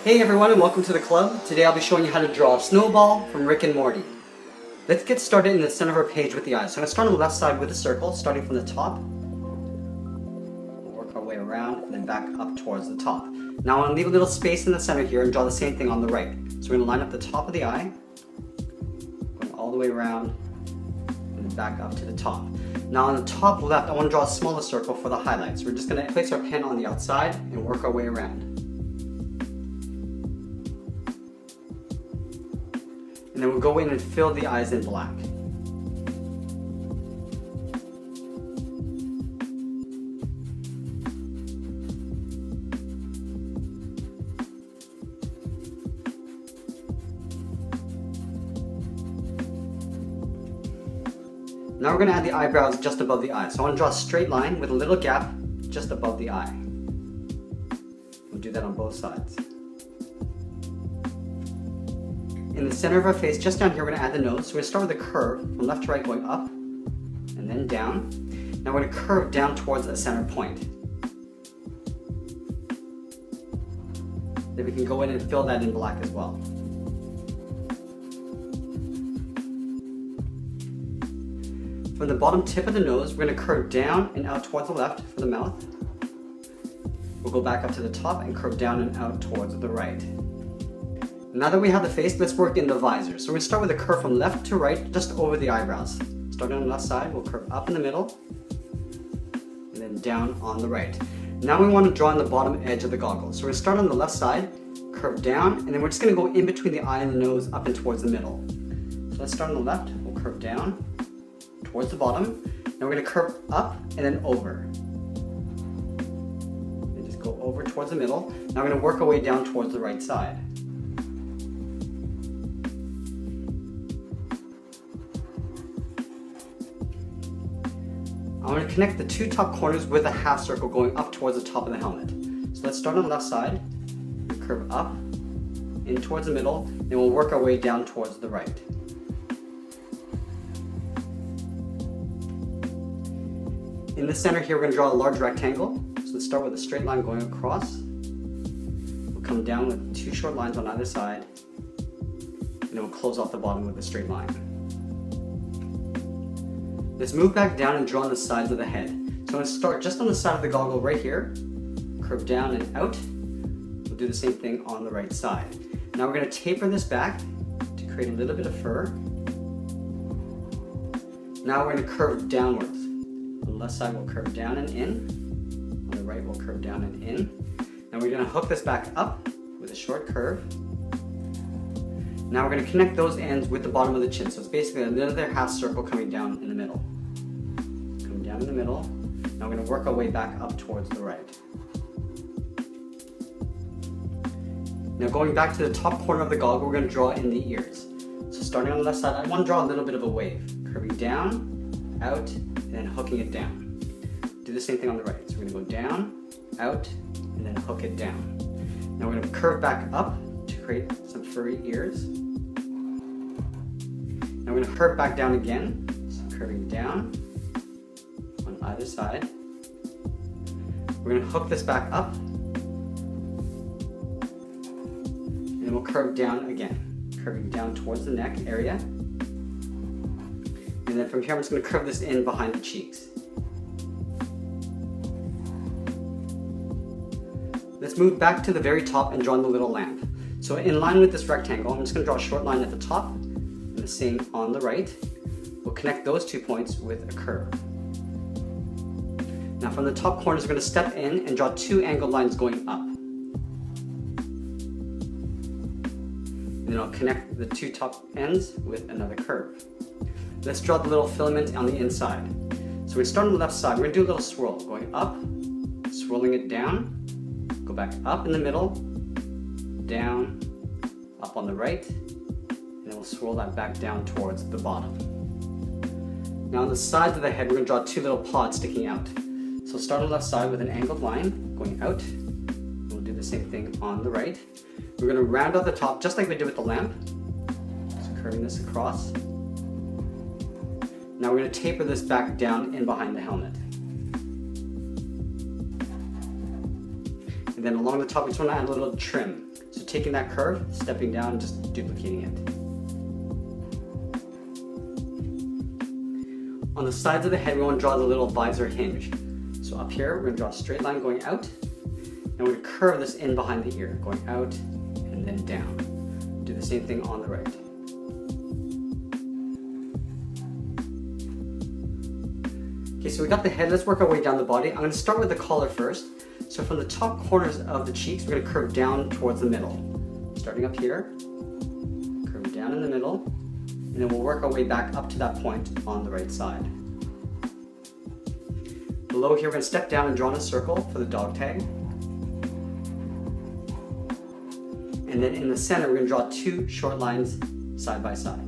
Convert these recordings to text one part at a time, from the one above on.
Hey everyone and welcome to the club. Today I'll be showing you how to draw Snowball from Rick and Morty. Let's get started in the center of our page with the eyes. So I'm going to start on the left side with a circle, starting from the top. We'll work our way around and then back up towards the top. Now I want to leave a little space in the center here and draw the same thing on the right. So we're going to line up the top of the eye, going all the way around and then back up to the top. Now on the top left, I want to draw a smaller circle for the highlights. We're just going to place our pen on the outside and work our way around. And then we'll go in and fill the eyes in black. Now we're going to add the eyebrows just above the eye. So I want to draw a straight line with a little gap just above the eye. We'll do that on both sides. In the center of our face, just down here, we're going to add the nose. So we're going to start with a curve from left to right going up and then down. Now we're going to curve down towards the center point. Then we can go in and fill that in black as well. From the bottom tip of the nose, we're going to curve down and out towards the left for the mouth. We'll go back up to the top and curve down and out towards the right. Now that we have the face, let's work in the visor. So we're going to start with a curve from left to right, just over the eyebrows. Starting on the left side, we'll curve up in the middle, and then down on the right. Now we want to draw on the bottom edge of the goggles. So we're going to start on the left side, curve down, and then we're just going to go in between the eye and the nose, up and towards the middle. So let's start on the left, we'll curve down, towards the bottom. Now we're going to curve up and then over. And just go over towards the middle. Now we're going to work our way down towards the right side. I'm going to connect the two top corners with a half circle going up towards the top of the helmet. So let's start on the left side, curve up, in towards the middle, and we'll work our way down towards the right. In the center here, we're going to draw a large rectangle. So let's start with a straight line going across. We'll come down with two short lines on either side, and then we'll close off the bottom with a straight line. Let's move back down and draw on the sides of the head. So I'm going to start just on the side of the goggle right here, curve down and out. We'll do the same thing on the right side. Now we're going to taper this back to create a little bit of fur. Now we're going to curve downwards. On the left side we'll curve down and in. On the right we'll curve down and in. Now we're going to hook this back up with a short curve. Now we're going to connect those ends with the bottom of the chin. So it's basically another half circle coming down in the middle. Coming down in the middle. Now we're going to work our way back up towards the right. Now going back to the top corner of the goggle, we're going to draw in the ears. So starting on the left side, I want to draw a little bit of a wave. Curving down, out, and then hooking it down. Do the same thing on the right. So we're going to go down, out, and then hook it down. Now we're going to curve back up to create some furry ears. Now we're going to curve back down again, so curving down on either side. We're going to hook this back up, and then we'll curve down again, curving down towards the neck area. And then from here, I'm just going to curve this in behind the cheeks. Let's move back to the very top and draw in the little lamp. So in line with this rectangle, I'm just going to draw a short line at the top and the same on the right. We'll connect those 2 points with a curve. Now from the top corners, we're going to step in and draw 2 angled lines going up. And then I'll connect the 2 top ends with another curve. Let's draw the little filament on the inside. So we start on the left side. We're going to do a little swirl, going up, swirling it down, go back up in the middle, down, up on the right, and then we'll swirl that back down towards the bottom. Now on the sides of the head, we're going to draw 2 little pods sticking out. So start on the left side with an angled line going out. We'll do the same thing on the right. We're going to round out the top just like we did with the lamp. So curving this across. Now we're going to taper this back down in behind the helmet. And then along the top, we just want to add a little trim. So taking that curve, stepping down, and just duplicating it. On the sides of the head, we want to draw the little visor hinge. So up here, we're going to draw a straight line going out, and we're going to curve this in behind the ear, going out and then down. Do the same thing on the right. Okay, so we got the head. Let's work our way down the body. I'm going to start with the collar first. So from the top corners of the cheeks, we're going to curve down towards the middle. Starting up here, curve down in the middle, and then we'll work our way back up to that point on the right side. Below here, we're going to step down and draw in a circle for the dog tag. And then in the center, we're going to draw 2 short lines side by side.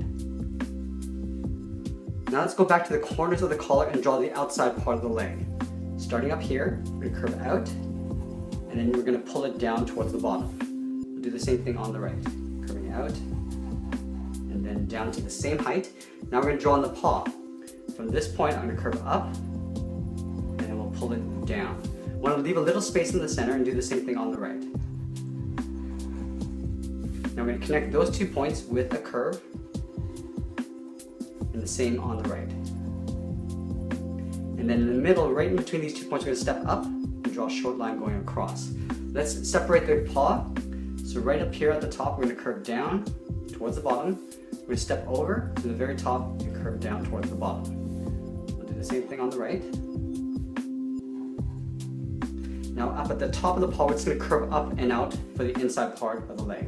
Now let's go back to the corners of the collar and draw the outside part of the leg. Starting up here, we're going to curve out, and then we're going to pull it down towards the bottom. We'll do the same thing on the right, curving out, and then down to the same height. Now we're going to draw on the paw. From this point, I'm going to curve up, and then we'll pull it down. I want to leave a little space in the center and do the same thing on the right. Now we're going to connect those 2 points with a curve, and the same on the right. And then in the middle, right in between these 2 points, we're going to step up and draw a short line going across. Let's separate the paw. So right up here at the top, we're going to curve down towards the bottom. We're going to step over to the very top and curve down towards the bottom. We'll do the same thing on the right. Now up at the top of the paw, we're just going to curve up and out for the inside part of the leg.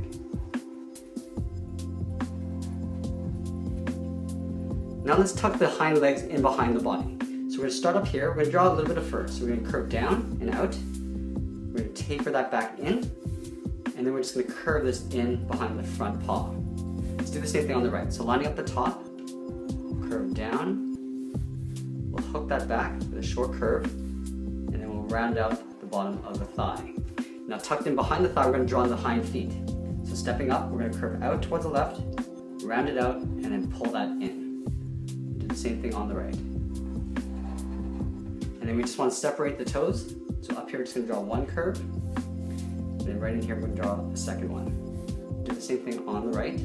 Now let's tuck the hind legs in behind the body. So we're going to start up here. We're going to draw a little bit of fur. So we're going to curve down and out. We're going to taper that back in. And then we're just going to curve this in behind the front paw. Let's do the same thing on the right. So lining up the top, curve down. We'll hook that back with a short curve. And then we'll round out the bottom of the thigh. Now tucked in behind the thigh, we're going to draw on the hind feet. So stepping up, we're going to curve out towards the left, round it out, and then pull that in. Same thing on the right. And then we just want to separate the toes. So up here, we're just going to draw 1 curve. And then right in here, we're going to draw a second one. Do the same thing on the right.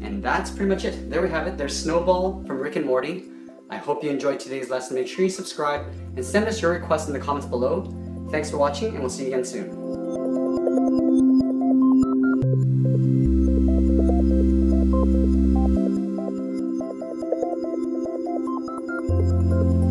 And that's pretty much it. There we have it. There's Snowball from Rick and Morty. I hope you enjoyed today's lesson. Make sure you subscribe and send us your requests in the comments below. Thanks for watching, and we'll see you again soon.